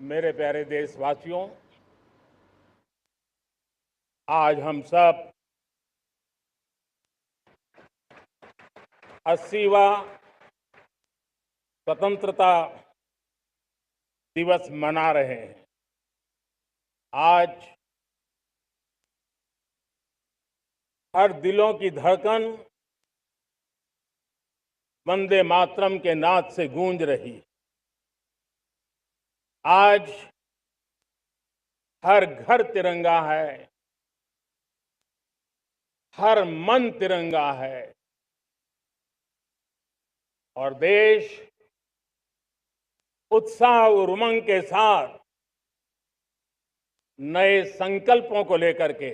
मेरे प्यारे देशवासियों, आज हम सब 80वां स्वतंत्रता दिवस मना रहे हैं। आज हर दिलों की धड़कन वंदे मातरम के नाद से गूंज रही है। आज हर घर तिरंगा है, हर मन तिरंगा है और देश उत्साह और उमंग के साथ नए संकल्पों को लेकर के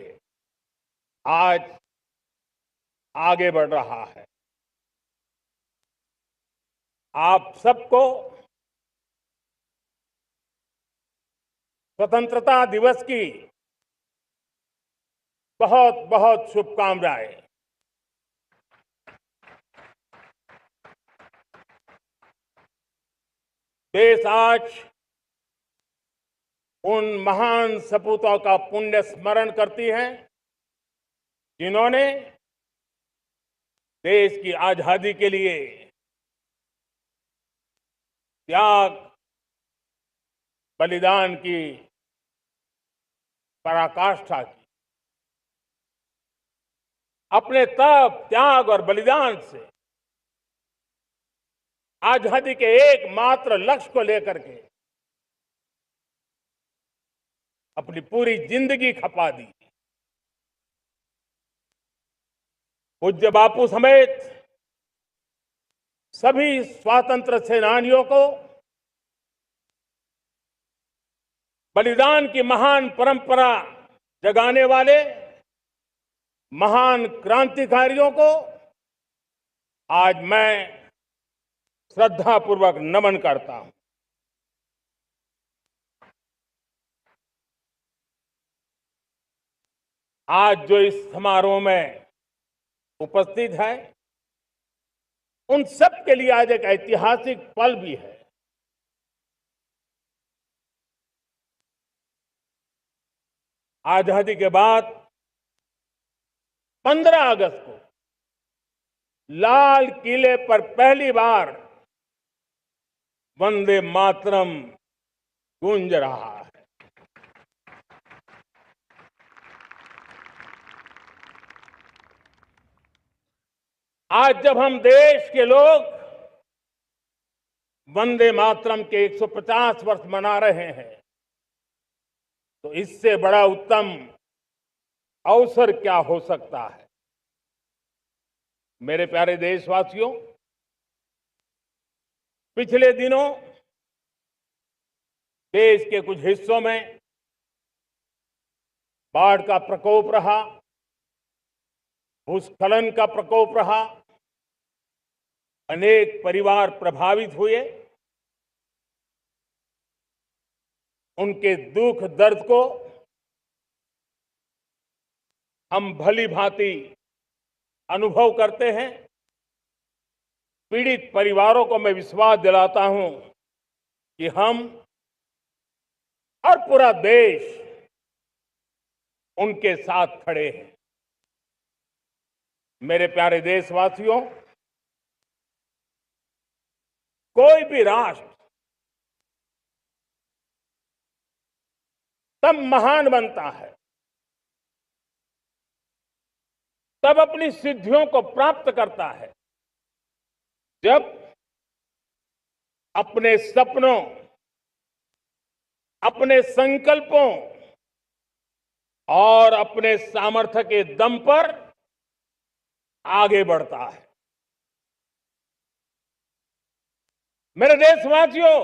आज आगे बढ़ रहा है। आप सबको स्वतंत्रता दिवस की बहुत बहुत शुभकामनाएं। देश आज उन महान सपूतों का पुण्य स्मरण करती है जिन्होंने देश की आजादी के लिए त्याग बलिदान की पराकाष्ठा की। अपने तप, त्याग और बलिदान से आजादी के एकमात्र लक्ष्य को लेकर के अपनी पूरी जिंदगी खपा दी। पूज्य बापू समेत सभी स्वातंत्र सेनानियों को बलिदान की महान परंपरा जगाने वाले महान क्रांतिकारियों को आज मैं श्रद्धापूर्वक नमन करता हूं। आज जो इस समारोह में उपस्थित है उन सब के लिए आज एक ऐतिहासिक पल भी है। आजादी के बाद 15 अगस्त को लाल किले पर पहली बार वंदे मातरम गूंज रहा है। आज जब हम देश के लोग वंदे मातरम के 150 वर्ष मना रहे हैं तो इससे बड़ा उत्तम अवसर क्या हो सकता है। मेरे प्यारे देशवासियों, पिछले दिनों देश के कुछ हिस्सों में बाढ़ का प्रकोप रहा, भूस्खलन का प्रकोप रहा, अनेक परिवार प्रभावित हुए। उनके दुख दर्द को हम भली भांति अनुभव करते हैं। पीड़ित परिवारों को मैं विश्वास दिलाता हूं कि हम और पूरा देश उनके साथ खड़े हैं। मेरे प्यारे देशवासियों, कोई भी राष्ट्र तब महान बनता है, तब अपनी सिद्धियों को प्राप्त करता है जब अपने सपनों, अपने संकल्पों और अपने सामर्थ्य के दम पर आगे बढ़ता है। मेरे देशवासियों,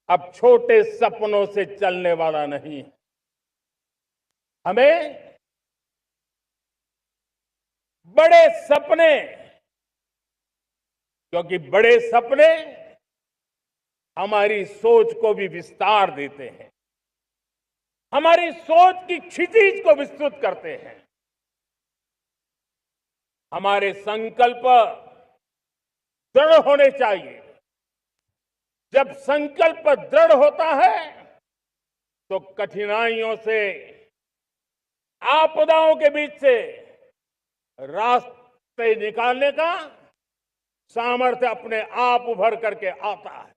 अब छोटे सपनों से चलने वाला नहीं है। हमें बड़े सपने, क्योंकि बड़े सपने हमारी सोच को भी विस्तार देते हैं, हमारी सोच की क्षितिज को विस्तृत करते हैं, हमारे संकल्प दृढ़ होने चाहिए। जब संकल्प दृढ़ होता है तो कठिनाइयों से, आपदाओं के बीच से रास्ते निकालने का सामर्थ्य अपने आप उभर करके आता है।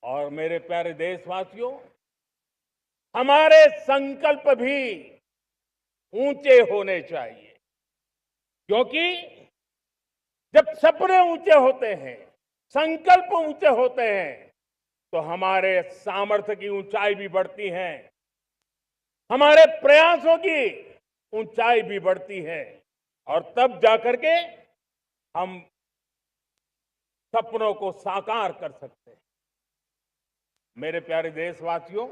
और मेरे प्यारे देशवासियों, हमारे संकल्प भी ऊंचे होने चाहिए, क्योंकि जब सपने ऊंचे होते हैं, संकल्प ऊंचे होते हैं, तो हमारे सामर्थ्य की ऊंचाई भी बढ़ती है, हमारे प्रयासों की ऊंचाई भी बढ़ती है, और तब जाकर के हम सपनों को साकार कर सकते हैं। मेरे प्यारे देशवासियों,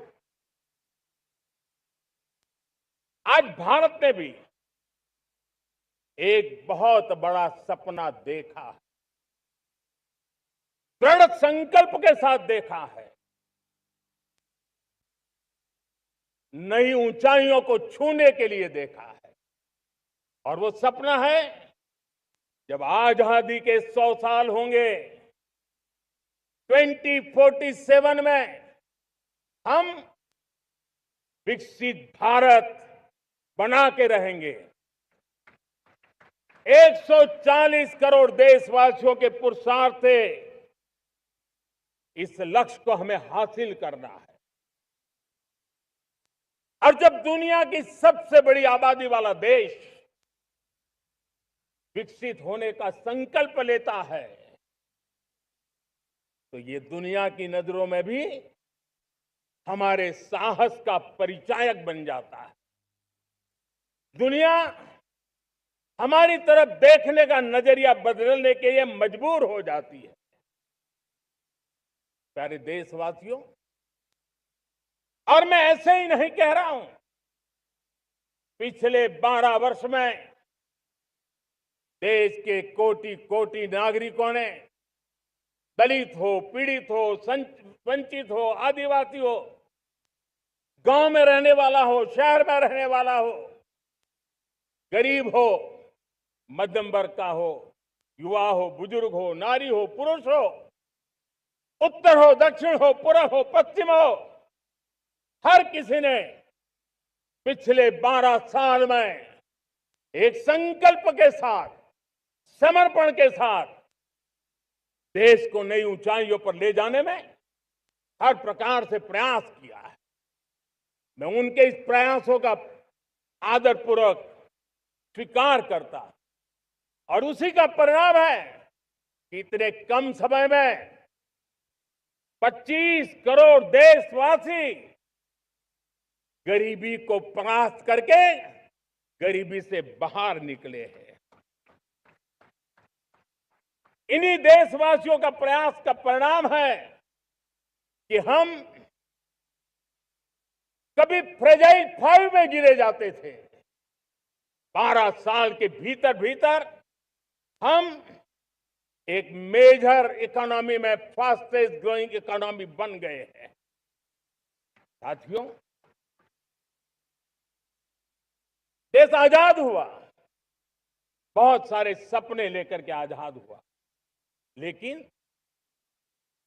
आज भारत ने भी एक बहुत बड़ा सपना देखा है, दृढ़ संकल्प के साथ देखा है, नई ऊंचाइयों को छूने के लिए देखा है। और वो सपना है, जब आजादी के 100 साल होंगे, 2047 में हम विकसित भारत बना के रहेंगे। 140 करोड़ देशवासियों के पुरुषार्थ से इस लक्ष्य को हमें हासिल करना है। और जब दुनिया की सबसे बड़ी आबादी वाला देश विकसित होने का संकल्प लेता है, तो ये दुनिया की नजरों में भी हमारे साहस का परिचायक बन जाता है। दुनिया हमारी तरफ देखने का नजरिया बदलने के लिए मजबूर हो जाती है। प्यारे देशवासियों, और मैं ऐसे ही नहीं कह रहा हूं, पिछले 12 वर्ष में देश के कोटि कोटि नागरिकों ने, दलित हो, पीड़ित हो, वंचित हो, आदिवासी हो, गांव में रहने वाला हो, शहर में रहने वाला हो, गरीब हो, मध्यम वर्ग का हो, युवा हो, बुजुर्ग हो, नारी हो, पुरुष हो, उत्तर हो, दक्षिण हो, पूर्व हो, पश्चिम हो, हर किसी ने पिछले 12 साल में एक संकल्प के साथ, समर्पण के साथ देश को नई ऊंचाइयों पर ले जाने में हर प्रकार से प्रयास किया है। मैं उनके इस प्रयासों का आदरपूर्वक स्वीकार करता, और उसी का परिणाम है कि इतने कम समय में 25 करोड़ देशवासी गरीबी को परास्त करके गरीबी से बाहर निकले हैं। इन्हीं देशवासियों का प्रयास का परिणाम है कि हम कभी फ्रेजाइल 5 में गिरे जाते थे। 12 साल के भीतर भीतर हम एक मेजर इकोनॉमी में फास्टेस्ट ग्रोइंग इकोनॉमी बन गए हैं। साथियों, देश आजाद हुआ, बहुत सारे सपने लेकर के आजाद हुआ, लेकिन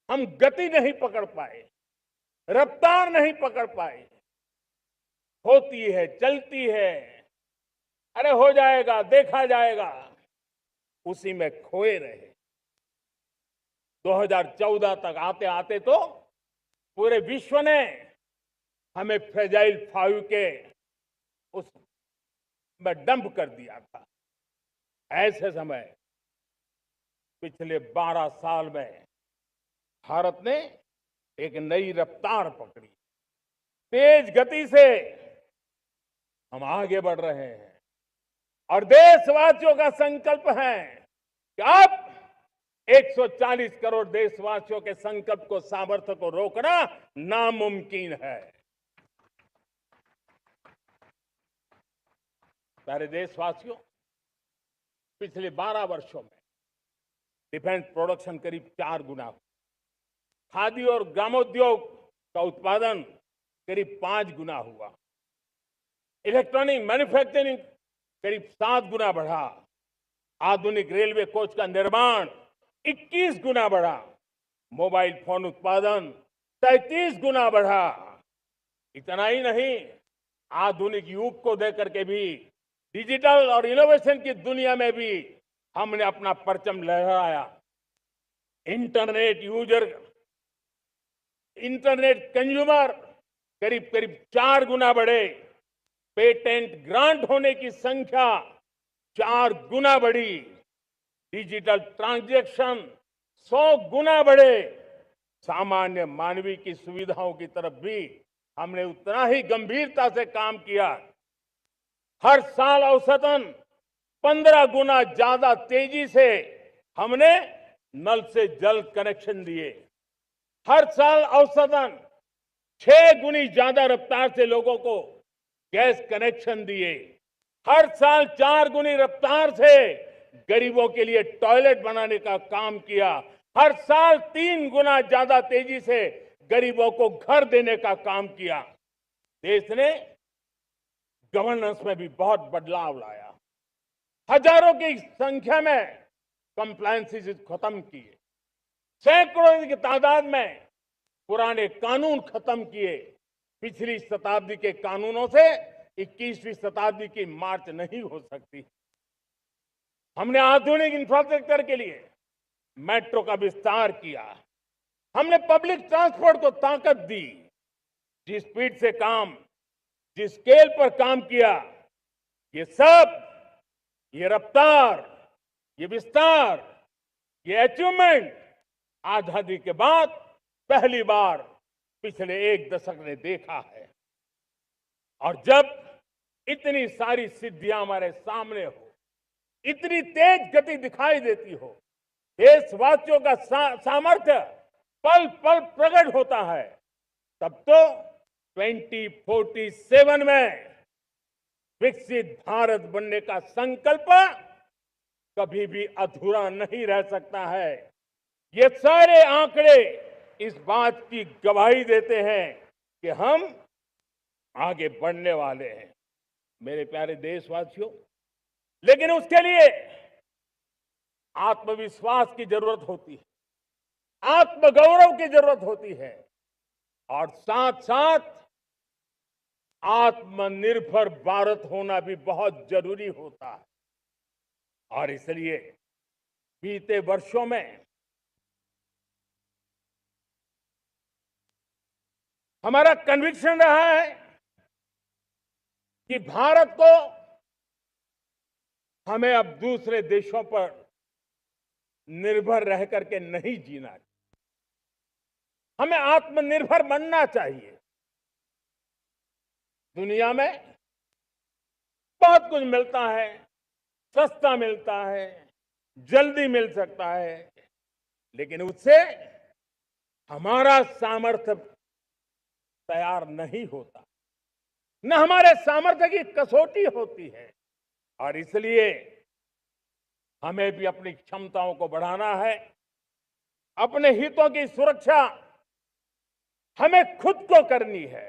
हम गति नहीं पकड़ पाए, रफ्तार नहीं पकड़ पाए। होती है, चलती है, अरे हो जाएगा, देखा जाएगा, उसी में खोए रहे। 2014 तक आते आते तो पूरे विश्व ने हमें फ्रेजाइल 5 के उस में डंप कर दिया था। ऐसे समय पिछले 12 साल में भारत ने एक नई रफ्तार पकड़ी, तेज गति से हम आगे बढ़ रहे हैं। और देशवासियों का संकल्प है कि अब 140 करोड़ देशवासियों के संकल्प को, सामर्थ्य को रोकना नामुमकिन है। प्यारे देशवासियों, पिछले 12 वर्षों में डिफेंस प्रोडक्शन करीब 4 गुना हुआ, खादी और ग्रामोद्योग का उत्पादन करीब 5 गुना हुआ, इलेक्ट्रॉनिक मैन्युफैक्चरिंग करीब 7 गुना बढ़ा, आधुनिक रेलवे कोच का निर्माण 21 गुना बढ़ा, मोबाइल फोन उत्पादन 33 गुना बढ़ा। इतना ही नहीं, आधुनिक युग को देकर के भी डिजिटल और इनोवेशन की दुनिया में भी हमने अपना परचम लहराया। इंटरनेट यूजर, इंटरनेट कंज्यूमर करीब करीब 4 गुना बढ़े। पेटेंट ग्रांट होने की संख्या 4 गुना बढ़ी। डिजिटल ट्रांजैक्शन 100 गुना बढ़े। सामान्य मानवीय की सुविधाओं की तरफ भी हमने उतना ही गंभीरता से काम किया। हर साल औसतन 15 गुना ज्यादा तेजी से हमने नल से जल कनेक्शन दिए। हर साल औसतन 6 गुनी ज्यादा रफ्तार से लोगों को गैस कनेक्शन दिए। हर साल 4 गुनी रफ्तार से गरीबों के लिए टॉयलेट बनाने का काम किया। हर साल 3 गुना ज्यादा तेजी से गरीबों को घर देने का काम किया। देश ने गवर्नेंस में भी बहुत बदलाव लाया। हजारों की संख्या में कंप्लायंसेस खत्म किए। सैकड़ों की तादाद में पुराने कानून खत्म किए। पिछली शताब्दी के कानूनों से 21वीं शताब्दी की मार्च नहीं हो सकती। हमने आधुनिक इंफ्रास्ट्रक्चर के लिए मेट्रो का विस्तार किया। हमने पब्लिक ट्रांसपोर्ट को ताकत दी। जिस स्पीड से काम, जिस स्केल पर काम किया, ये सब, ये रफ्तार, ये विस्तार, ये अचीवमेंट आजादी के बाद पहली बार पिछले 1 दशक ने देखा है। और जब इतनी सारी सिद्धियां हमारे सामने हो, इतनी तेज गति दिखाई देती हो, देशवासियों का सामर्थ्य पल पल प्रकट होता है, तब तो 2047 में विकसित भारत बनने का संकल्प कभी भी अधूरा नहीं रह सकता है। ये सारे आंकड़े इस बात की गवाही देते हैं कि हम आगे बढ़ने वाले हैं, मेरे प्यारे देशवासियों। लेकिन उसके लिए आत्मविश्वास की जरूरत होती है, आत्मगौरव की जरूरत होती है, और साथ साथ आत्मनिर्भर भारत होना भी बहुत जरूरी होता है। और इसलिए बीते वर्षों में हमारा कन्विक्शन रहा है कि भारत को हमें अब दूसरे देशों पर निर्भर रह करके नहीं जीना चाहिए। हमें आत्मनिर्भर बनना चाहिए। दुनिया में बहुत कुछ मिलता है, सस्ता मिलता है, जल्दी मिल सकता है, लेकिन उससे हमारा सामर्थ्य तैयार नहीं होता, न हमारे सामर्थ्य की कसौटी होती है। और इसलिए हमें भी अपनी क्षमताओं को बढ़ाना है। अपने हितों की सुरक्षा हमें खुद को करनी है।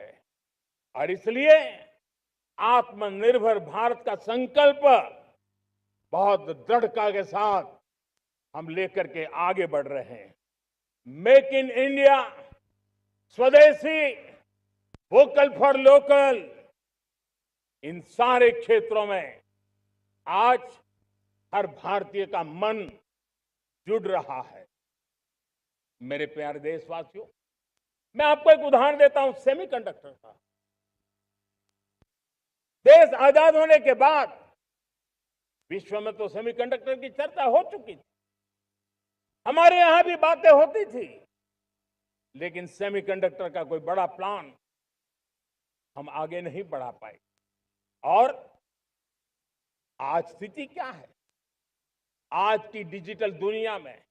और इसलिए आत्मनिर्भर भारत का संकल्प बहुत दृढ़ता के साथ हम लेकर के आगे बढ़ रहे हैं। मेक इन इंडिया, स्वदेशी, वोकल फॉर लोकल, इन सारे क्षेत्रों में आज हर भारतीय का मन जुड़ रहा है। मेरे प्यारे देशवासियों, मैं आपको एक उदाहरण देता हूं सेमीकंडक्टर का। देश आजाद होने के बाद विश्व में तो सेमीकंडक्टर की चर्चा हो चुकी थी, हमारे यहां भी बातें होती थी, लेकिन सेमीकंडक्टर का कोई बड़ा प्लान हम आगे नहीं बढ़ा पाए। और आज स्थिति क्या है? आज की डिजिटल दुनिया में,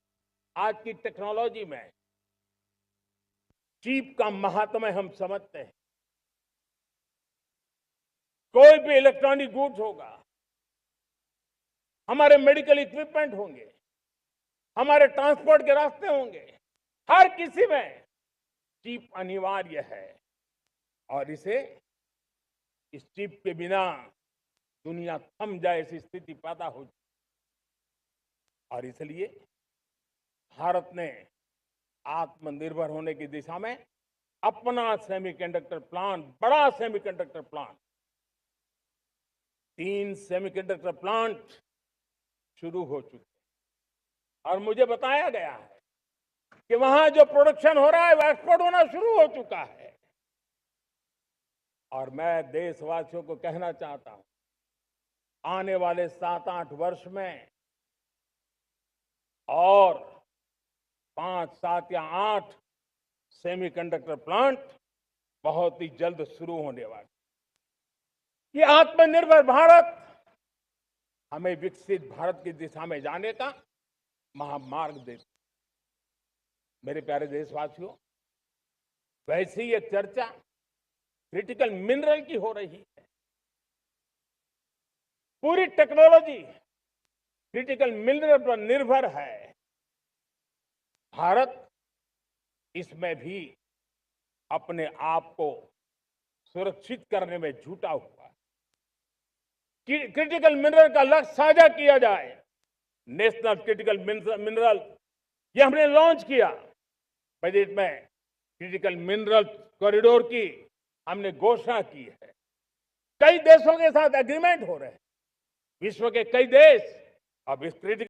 आज की टेक्नोलॉजी में चिप का महात्म्य हम समझते हैं। कोई भी इलेक्ट्रॉनिक गुड्स होगा, हमारे मेडिकल इक्विपमेंट होंगे, हमारे ट्रांसपोर्ट के रास्ते होंगे, हर किसी में चिप अनिवार्य है। और इस चिप के बिना दुनिया थम जाए ऐसी स्थिति पैदा हो। और इसलिए भारत ने आत्मनिर्भर होने की दिशा में अपना सेमीकंडक्टर प्लांट, बड़ा सेमीकंडक्टर प्लांट, 3 सेमीकंडक्टर प्लांट शुरू हो चुके हैं। और मुझे बताया गया है कि वहां जो प्रोडक्शन हो रहा है वो एक्सपोर्ट होना शुरू हो चुका है। और मैं देशवासियों को कहना चाहता हूं, आने वाले 7-8 वर्ष में और 5, 7 या 8 सेमीकंडक्टर प्लांट बहुत ही जल्द शुरू होने वाले। ये आत्मनिर्भर भारत हमें विकसित भारत की दिशा में जाने का महामार्ग देता। मेरे प्यारे देशवासियों, वैसे ही एक चर्चा क्रिटिकल मिनरल की हो रही है। पूरी टेक्नोलॉजी क्रिटिकल मिनरल पर निर्भर है। भारत इसमें भी अपने आप को सुरक्षित करने में जुटा हुआ है। क्रिटिकल मिनरल का लक्ष्य साझा किया जाए। नेशनल क्रिटिकल मिनरल ये हमने लॉन्च किया। बजट में क्रिटिकल मिनरल कॉरिडोर की हमने घोषणा की है। कई देशों के साथ एग्रीमेंट हो रहे हैं। विश्व के कई देश अब इस क्रिटिकल